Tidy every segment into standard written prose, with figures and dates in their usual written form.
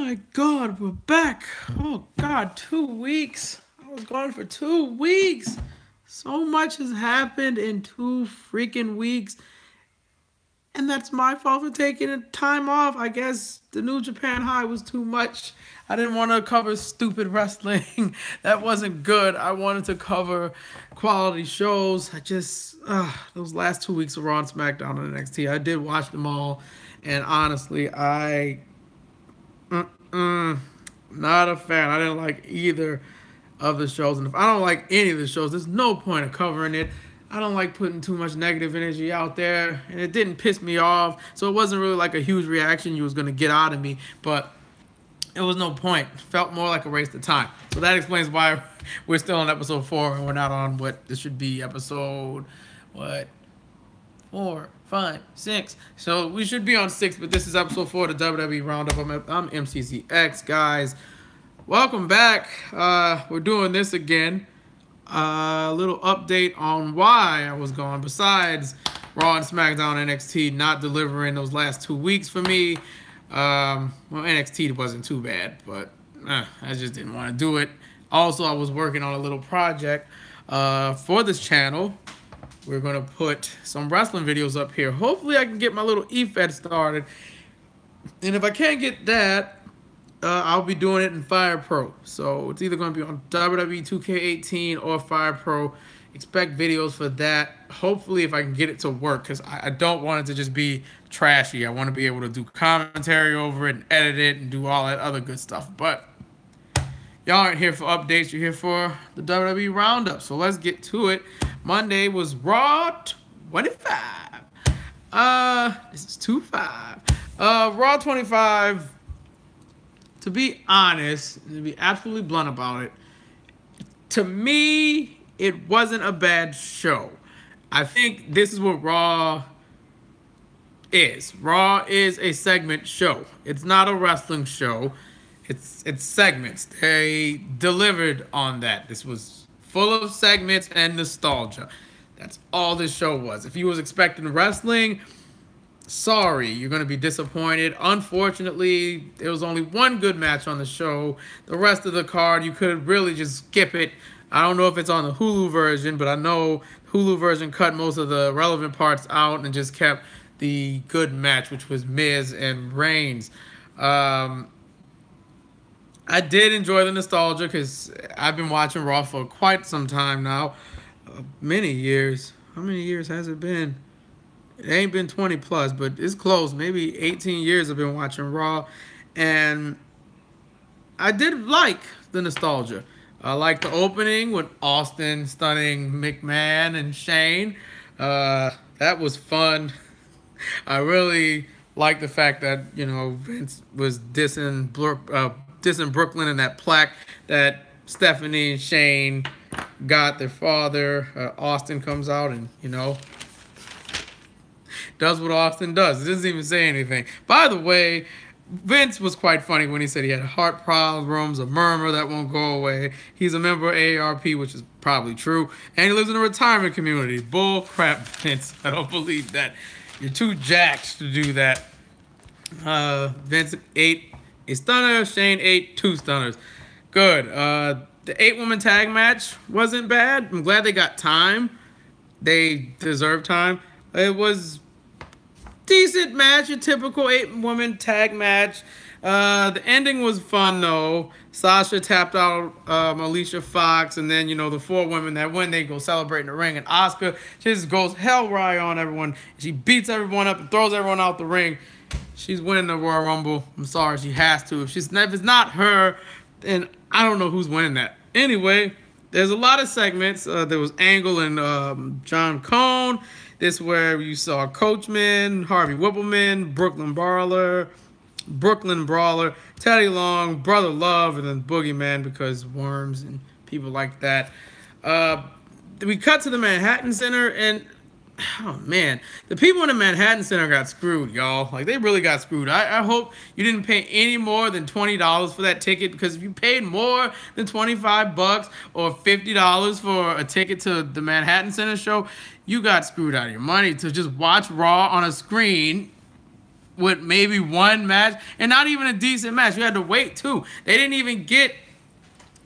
My God, we're back. Oh God, 2 weeks. I was gone for 2 weeks. So much has happened in 2 freaking weeks. And that's my fault for taking a time off. I guess the New Japan High was too much. I didn't want to cover stupid wrestling. That wasn't good. I wanted to cover quality shows. Those last 2 weeks of Raw and SmackDown and NXT, I did watch them all. And honestly, not a fan. I didn't like either of the shows. And if I don't like any of the shows, there's no point of covering it. I don't like putting too much negative energy out there. And it didn't piss me off. So it wasn't really like a huge reaction you was going to get out of me. But it was no point. It felt more like a waste of time. So that explains why we're still on episode 4 and we're not on what this should be episode, what, 4, 5, 6. So we should be on 6, but this is episode 4 of the WWE Roundup. I'm MCCX, guys. Welcome back. We're doing this again. A little update on why I was gone. Besides Raw and SmackDown NXT not delivering those last 2 weeks for me. Well, NXT wasn't too bad, but I just didn't want to do it. Also, I was working on a little project for this channel. We're going to put some wrestling videos up here. Hopefully, I can get my little eFed started. And if I can't get that, I'll be doing it in Fire Pro. So it's either going to be on WWE 2K18 or Fire Pro. Expect videos for that. Hopefully, if I can get it to work, because I don't want it to just be trashy. I want to be able to do commentary over it and edit it and do all that other good stuff. But y'all aren't here for updates. You're here for the WWE Roundup. So let's get to it. Monday was Raw 25. This is 2-5. Raw 25, to be honest, to be absolutely blunt about it, to me, it wasn't a bad show. I think this is what Raw is. Raw is a segment show. It's not a wrestling show. It's segments. They delivered on that. This was full of segments and nostalgia. That's all this show was. If you was expecting wrestling, sorry, you're going to be disappointed. Unfortunately, there was only one good match on the show. The rest of the card, you could really just skip it. I don't know if it's on the Hulu version, but I know Hulu version cut most of the relevant parts out and just kept the good match, which was Miz and Reigns. I did enjoy the nostalgia because I've been watching Raw for quite some time now. Many years. How many years has it been? It ain't been 20 plus, but it's close. Maybe 18 years I've been watching Raw. And I did like the nostalgia. I liked the opening with Austin stunning McMahon and Shane. That was fun. I really like the fact that, Vince was dissing Brooklyn and that plaque that Stephanie and Shane got their father. Austin comes out and, does what Austin does. It doesn't even say anything. By the way, Vince was quite funny when he said he had heart problems, a murmur that won't go away. He's a member of AARP, which is probably true. And he lives in a retirement community. Bull crap, Vince. I don't believe that. You're too jacked to do that. Vince ate a stunner. Shane ate 2 stunners. Good. The 8-woman tag match wasn't bad. I'm glad they got time. They deserve time. It was decent match, a typical 8-woman tag match. The ending was fun, though. Sasha tapped out Alicia Fox, and then, the 4 women that win, they go celebrate in the ring. And Asuka, she just goes hell right on everyone. She beats everyone up and throws everyone out the ring. She's winning the Royal Rumble. I'm sorry, she has to. If it's not her, then I don't know who's winning that. Anyway, there's a lot of segments. There was Angle and John Cone. This where you saw Coachman, Harvey Whippleman, Brooklyn Brawler, Teddy Long, Brother Love, and then Boogeyman because worms and people like that. We cut to the Manhattan Center, and oh man, the people in the Manhattan Center got screwed, y'all. Like, they really got screwed. I hope you didn't pay any more than $20 for that ticket, because if you paid more than $25 or $50 for a ticket to the Manhattan Center show, you got screwed out of your money. To just watch Raw on a screen, with maybe one match, and not even a decent match. You had to wait too. They didn't even get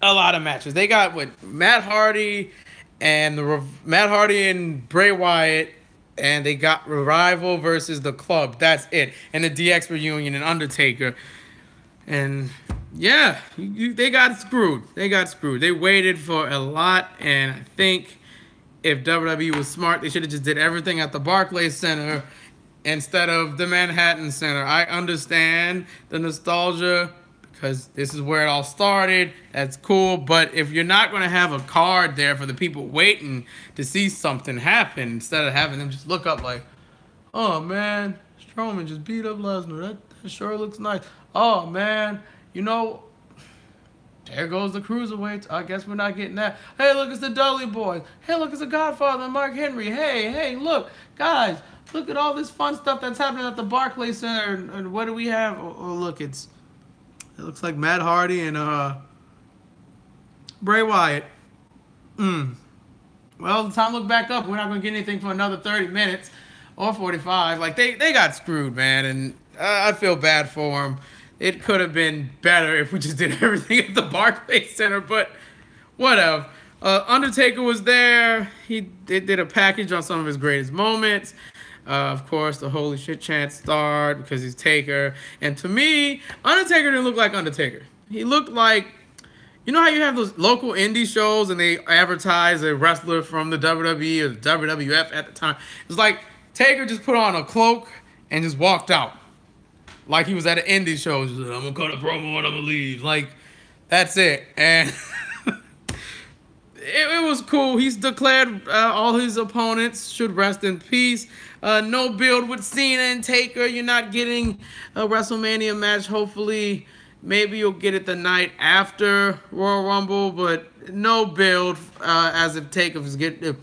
a lot of matches. They got with Matt Hardy and Bray Wyatt, and they got Revival versus the Club. That's it, and the DX reunion and Undertaker, and yeah, they got screwed. They got screwed. They waited for a lot, and I think if WWE was smart, they should have just did everything at the Barclays Center instead of the Manhattan Center. I understand the nostalgia because this is where it all started. That's cool. But if you're not going to have a card there for the people waiting to see something happen, instead of having them just look up like, oh, man, Strowman just beat up Lesnar. That sure looks nice. Oh, man, you know, there goes the cruiserweights. I guess we're not getting that. Hey, look, it's the Dudley Boys. Hey, look, it's the Godfather and Mark Henry. Hey, look, guys, look at all this fun stuff that's happening at the Barclays Center. And what do we have? Oh, look, it looks like Matt Hardy and Bray Wyatt. Well, it's time to look back up. We're not going to get anything for another 30 minutes or 45. Like, they got screwed, man, and I feel bad for them. It could have been better if we just did everything at the Barclays Center, but whatever. Undertaker was there. They did a package on some of his greatest moments. Of course, the holy shit chant started because he's Taker. And to me, Undertaker didn't look like Undertaker. He looked like, you know how you have those local indie shows and they advertise a wrestler from the WWE or the WWF at the time? It was like Taker just put on a cloak and just walked out. Like he was at an indie show. Just like, I'm going to cut a promo and I'm going to leave. Like, that's it. And it was cool. He's declared all his opponents should rest in peace. No build with Cena and Taker. You're not getting a WrestleMania match. Hopefully, maybe you'll get it the night after Royal Rumble. But no build as if Taker's getting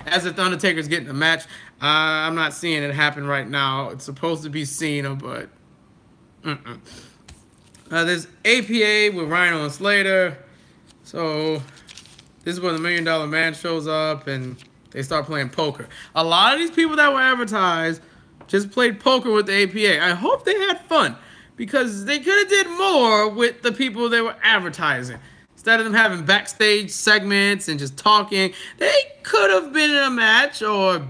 as if the Undertaker's getting a match. I'm not seeing it happen right now. It's supposed to be Cena, but there's APA with Rhino and Slater. So this is where the $1 Million Man shows up and they start playing poker. A lot of these people that were advertised just played poker with the APA. I hope they had fun because they could have did more with the people they were advertising. Instead of them having backstage segments and just talking, they could have been in a match or,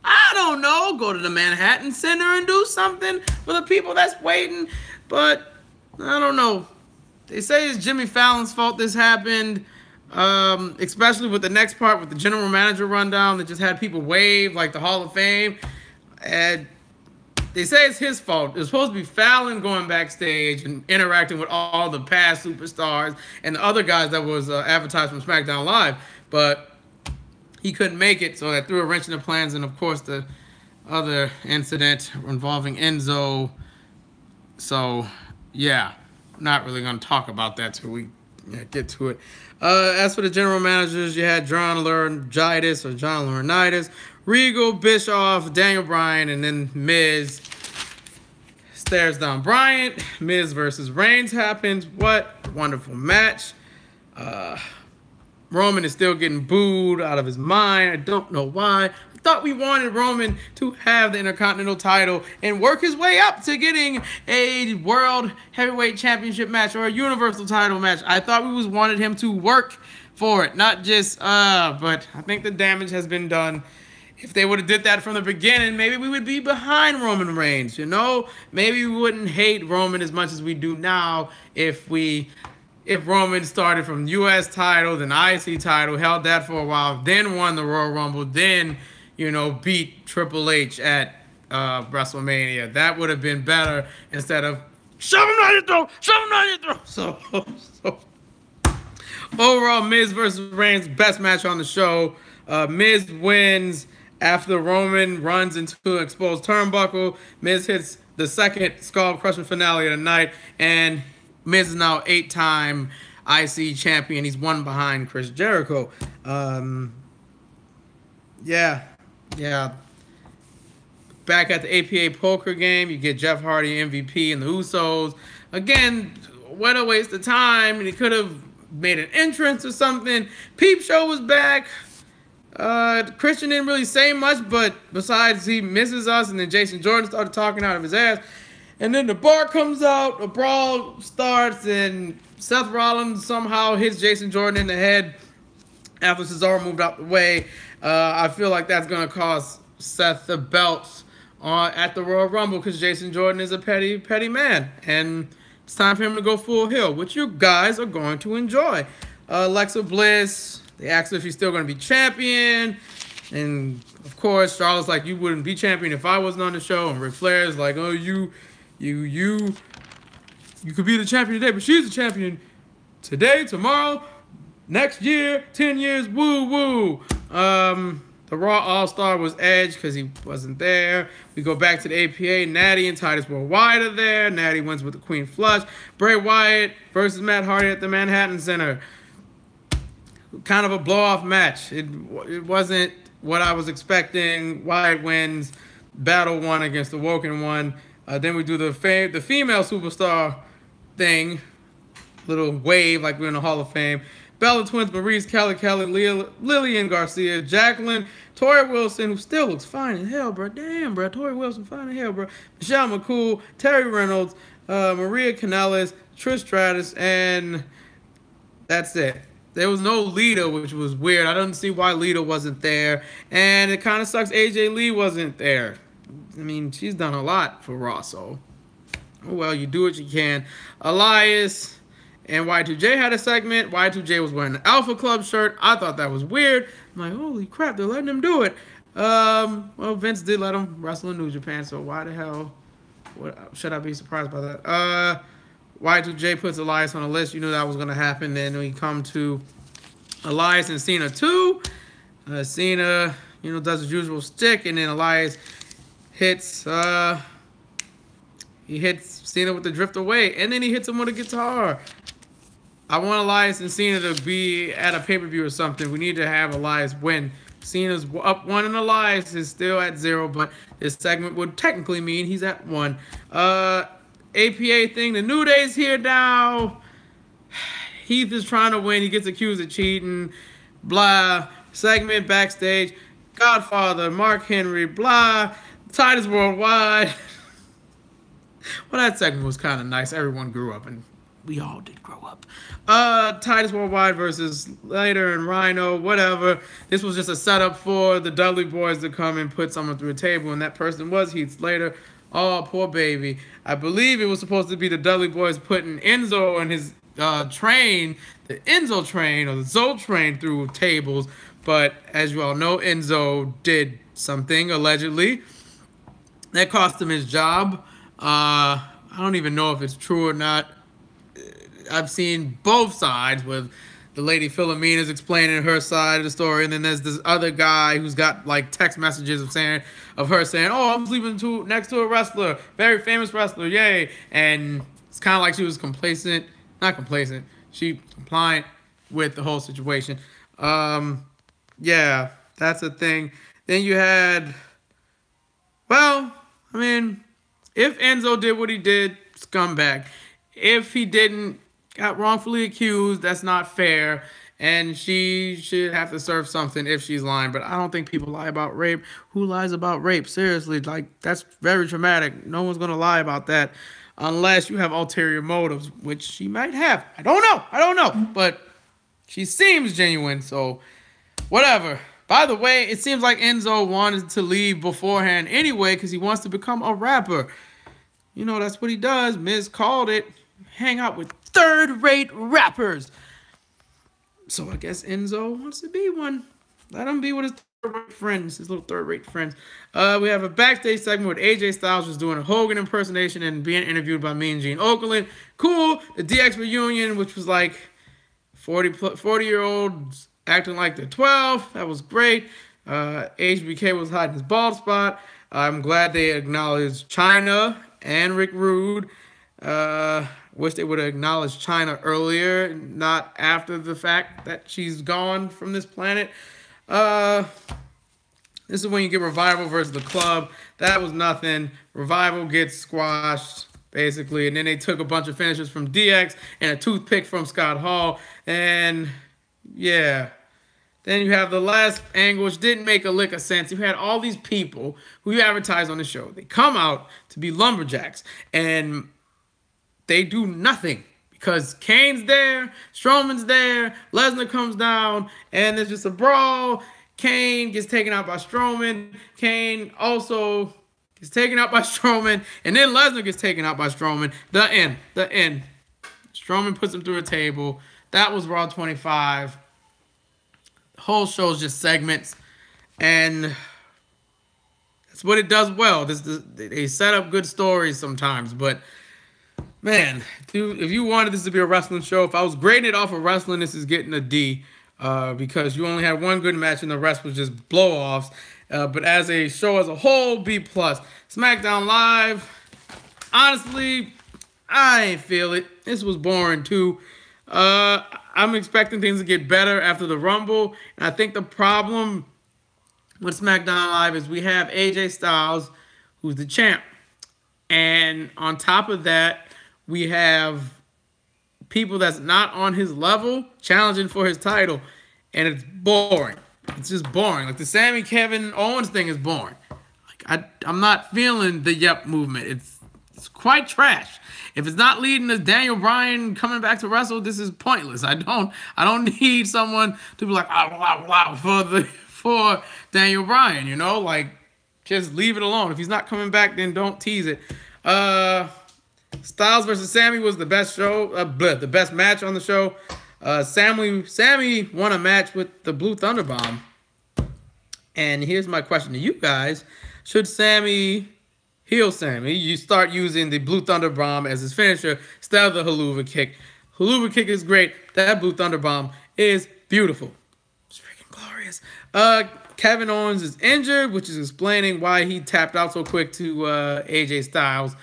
I don't know, go to the Manhattan Center and do something for the people that's waiting. But I don't know. They say it's Jimmy Fallon's fault this happened, especially with the next part with the general manager rundown that just had people wave like the Hall of Fame. And they say it's his fault. It was supposed to be Fallon going backstage and interacting with all the past superstars and the other guys that was advertised from SmackDown Live. But he couldn't make it, so that threw a wrench in the plans. And, of course, the other incident involving Enzo. So, yeah, I'm not really going to talk about that till we get to it. As for the general managers, you had John Laurinaitis, Regal, Bischoff, Daniel Bryan, and then Miz stares down Bryant. Miz versus Reigns happens. What a wonderful match. Roman is still getting booed out of his mind. I don't know why. I thought we wanted Roman to have the Intercontinental title and work his way up to getting a World Heavyweight Championship match or a Universal title match. I thought we wanted him to work for it, not just, but I think the damage has been done. If they would have did that from the beginning, maybe we would be behind Roman Reigns, you know? Maybe we wouldn't hate Roman as much as we do now if Roman started from U.S. title, then IC title, held that for a while, then won the Royal Rumble, then, beat Triple H at WrestleMania. That would have been better instead of shove him down your throat. So overall, Miz versus Reigns, best match on the show. Miz wins after Roman runs into an exposed turnbuckle. Miz hits the second skull-crushing finale of the night, and Miz is now 8-time IC champion. He's one behind Chris Jericho. Yeah. Back at the APA poker game, you get Jeff Hardy, MVP, and the Usos. Again, what a waste of time. He could have made an entrance or something. Peep Show was back. Christian didn't really say much, but besides he misses us, and then Jason Jordan started talking out of his ass. And then the bar comes out, a brawl starts, and Seth Rollins somehow hits Jason Jordan in the head after Cesaro moved out the way. I feel like that's going to cost Seth the belts at the Royal Rumble because Jason Jordan is a petty man. And it's time for him to go full heel, which you guys are going to enjoy. Alexa Bliss, they asked her if she's still going to be champion. And, of course, Charlotte's like, you wouldn't be champion if I wasn't on the show. And Ric Flair's like, oh, you could be the champion today, but she's the champion today, tomorrow, next year, 10 years, woo. The Raw All-Star was Edge because he wasn't there. We go back to the APA. Natty and Titus Worldwide are there. Natty wins with the Queen Flush. Bray Wyatt versus Matt Hardy at the Manhattan Center. Kind of a blow-off match. It wasn't what I was expecting. Wyatt wins. Battle 1 against the Woken One. Then we do the female superstar thing. Little wave like we're in the Hall of Fame. Bella Twins, Maurice, Kelly, Lillian Garcia, Jacqueline, Tori Wilson, who still looks fine as hell, bro. Damn, bro. Tori Wilson, fine as hell, bro. Michelle McCool, Terry Reynolds, Maria Kanellis, Trish Stratus, and that's it. There was no Lita, which was weird. I don't see why Lita wasn't there. And it kind of sucks AJ Lee wasn't there. I mean, she's done a lot for Raw, so oh well, you do what you can. Elias and Y2J had a segment. Y2J was wearing an Alpha Club shirt. I thought that was weird. I'm like, holy crap, they're letting him do it. Well, Vince did let him wrestle in New Japan, so why the hell should I be surprised by that? Y2J puts Elias on the list. You knew that was going to happen. Then we come to Elias and Cena 2. Cena, does his usual stick, and then Elias hits Cena with the drift away, and then he hits him with a guitar. I want Elias and Cena to be at a pay-per-view or something. We need to have Elias win. Cena's up 1 and Elias is still at 0, but this segment would technically mean he's at 1. APA thing, the New Day's here now. Heath is trying to win. He gets accused of cheating. Blah. Segment backstage. Godfather, Mark Henry, blah. Titus Worldwide. Well, that segment was kind of nice. Everyone grew up, and we all did grow up. Titus Worldwide versus Slater and Rhino, whatever. This was just a setup for the Dudley Boys to come and put someone through a table, and that person was Heath Slater. Oh, poor baby. I believe it was supposed to be the Dudley Boys putting Enzo and his train, the Enzo train or the Zoe train through tables, but as you all know, Enzo did something, allegedly, that cost him his job. I don't even know if it's true or not. I've seen both sides with the lady Philomena's explaining her side of the story, and then there's this other guy who's got like text messages of her saying, "Oh, I'm sleeping next to a wrestler, very famous wrestler, yay!" And it's kind of like she was not complacent. She compliant with the whole situation. Yeah, that's the thing. Then you had, well, I mean, if Enzo did what he did, scumbag. If he didn't, got wrongfully accused, that's not fair, and she should have to serve something if she's lying. But I don't think people lie about rape. Who lies about rape? Seriously, like, that's very traumatic. No one's gonna lie about that unless you have ulterior motives, which she might have. I don't know, but she seems genuine, so whatever. By the way, it seems like Enzo wanted to leave beforehand anyway because he wants to become a rapper. That's what he does. Miz called it. Hang out with third-rate rappers. So I guess Enzo wants to be one. Let him be with his third-rate friends, his little third-rate friends. We have a backstage segment with AJ Styles just doing a Hogan impersonation and being interviewed by Mean Gene Okerlund. Cool. The DX reunion, which was like 40-year-olds acting like they're 12. That was great. HBK was hiding his bald spot. I'm glad they acknowledged China and Rick Rude. Wish they would have acknowledged China earlier, not after the fact that she's gone from this planet. This is when you get Revival versus the Club. That was nothing. Revival gets squashed, basically. And then they took a bunch of finishes from DX and a toothpick from Scott Hall. And, yeah, Then you have the last angle, which didn't make a lick of sense. You had all these people who you advertise on the show. They come out to be lumberjacks, and they do nothing because Kane's there, Strowman's there, Lesnar comes down, and there's just a brawl. Kane gets taken out by Strowman. Kane also gets taken out by Strowman, and then Lesnar gets taken out by Strowman. The end. The end. Strowman puts him through a table. That was Raw 25. The whole show's just segments, and that's what it does well. They set up good stories sometimes, but man, if you wanted this to be a wrestling show, if I was grading it off of wrestling, this is getting a D, because you only had one good match and the rest was just blow-offs. But as a show as a whole, B+. SmackDown Live, honestly, I ain't feel it. This was boring too. I'm expecting things to get better after the Rumble, and I think the problem with SmackDown Live is we have AJ Styles, who's the champ, and on top of that, we have people that's not on his level challenging for his title, and it's boring. It's just boring. Like the Sami Kevin Owens thing is boring. Like I'm not feeling the yep movement. It's quite trash. If it's not leading to Daniel Bryan coming back to wrestle, this is pointless. I don't need someone to be like for Daniel Bryan, you know? Like, just leave it alone. If he's not coming back, then don't tease it. Styles versus Sami was the best show, the best match on the show. Sami won a match with the Blue Thunder Bomb. And here's my question to you guys. Should Sami heel Sami, you start using the Blue Thunder Bomb as his finisher instead of the Haluva Kick? Haluva Kick is great. That Blue Thunder Bomb is beautiful. It's freaking glorious. Kevin Owens is injured, which is explaining why he tapped out so quick to AJ Styles.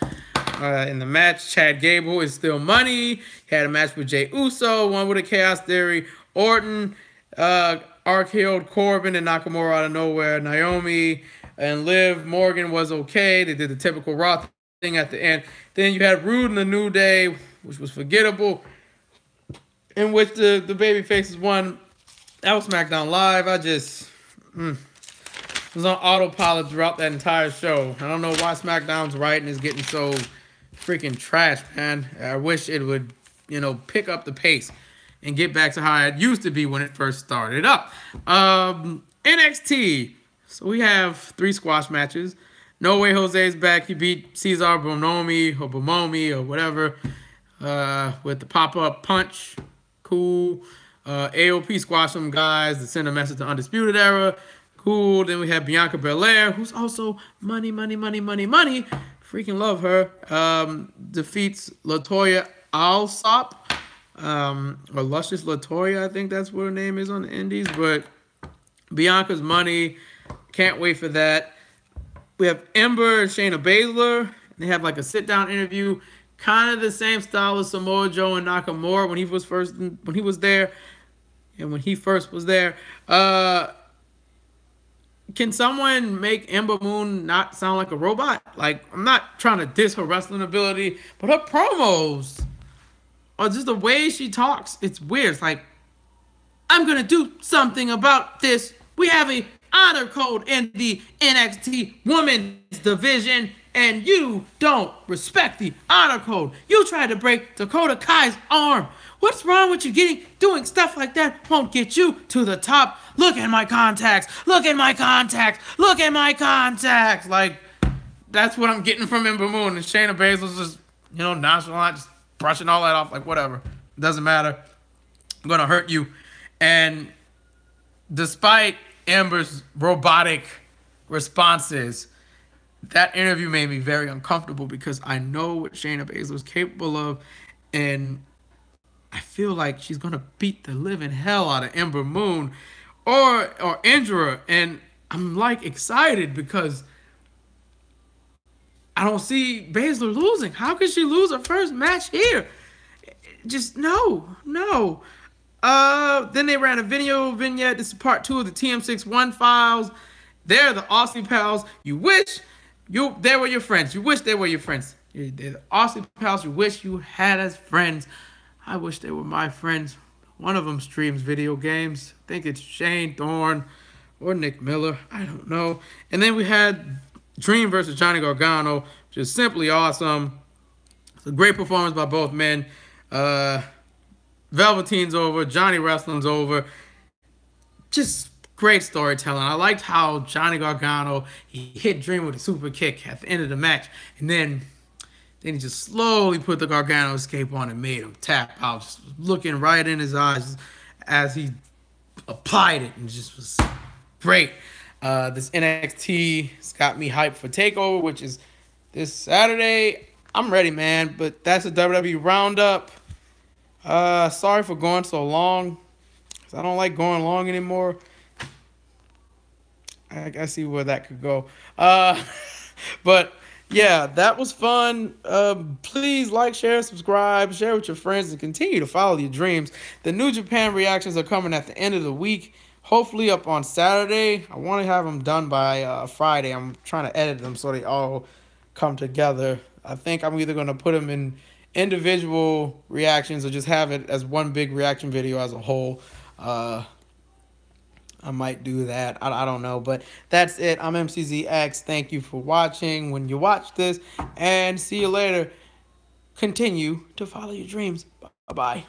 In the match, Chad Gable is still money. He had a match with Jey Uso, one with a Chaos Theory. Orton, RKO'd Corbin and Nakamura out of nowhere. Naomi and Liv Morgan was okay. They did the typical Raw thing at the end. Then you had Rude and the New Day, which was forgettable, in which the baby faces won. That was SmackDown Live. I just was on autopilot throughout that entire show. I don't know why SmackDown's writing is getting so freaking trash, man. I wish it would, pick up the pace and get back to how it used to be when it first started up. NXT. So we have 3 squash matches. No Way Jose's back. He beat Cesar Bonomi or whatever with the pop-up punch. Cool. AOP squashed some guys to send a message to Undisputed Era. Cool. Then we have Bianca Belair, who's also money. Freaking love her. Defeats Latoya Alsop. Or Luscious Latoya, I think that's what her name is on the indies. But Bianca's money. Can't wait for that. We have Ember and Shayna Baszler. They have like a sit-down interview. Kind of the same style as Samoa Joe and Nakamura when he was there. And when he first was there. Can someone make Ember Moon not sound like a robot? Like, I'm not trying to diss her wrestling ability, but her promos, or just the way she talks, it's weird. It's like, I'm going to do something about this. We have a honor code in the NXT Women's Division, and you don't respect the honor code. You tried to break Dakota Kai's arm. What's wrong with you? Doing stuff like that won't get you to the top. Look at my contacts. Look at my contacts. Look at my contacts. Like, that's what I'm getting from Ember Moon. And Shayna Baszler's just, nonchalant, just brushing all that off. Like, whatever. Doesn't matter. I'm going to hurt you. And despite Ember's robotic responses, that interview made me very uncomfortable because I know what Shayna Baszler is capable of, and I feel like she's gonna beat the living hell out of Ember Moon or injure her, and I'm like excited because I don't see Baszler losing. How could she lose her first match here? Just no. Then they ran a video vignette. This is part 2 of the TM61 files. They're the Aussie pals. You wish they were your friends. You wish they were your friends. They're the Aussie pals you wish you had as friends. I wish they were my friends. One of them streams video games. I think it's Shane Thorne or Nick Miller. I don't know. And then we had Dream versus Johnny Gargano, which is simply awesome. It's a great performance by both men. Velveteen's over. Johnny Wrestling's over. Just great storytelling. I liked how Johnny Gargano, he hit Dream with a super kick at the end of the match, and then he just slowly put the Gargano escape on and made him tap out, just looking right in his eyes as he applied it, and just was great. This NXT has got me hyped for TakeOver, which is this Saturday. I'm ready, man, but that's a WWE Roundup. Sorry for going so long, because I don't like going long anymore. I see where that could go. But yeah, that was fun. Please like, share, subscribe, share with your friends, and continue to follow your dreams. The New Japan reactions are coming at the end of the week, hopefully up on Saturday. I want to have them done by Friday. I'm trying to edit them so they all come together. I think I'm either going to put them in individual reactions or just have it as one big reaction video as a whole. I might do that. I don't know. But that's it. I'm MCZX. Thank you for watching when you watch this. And see you later. Continue to follow your dreams. Bye-bye.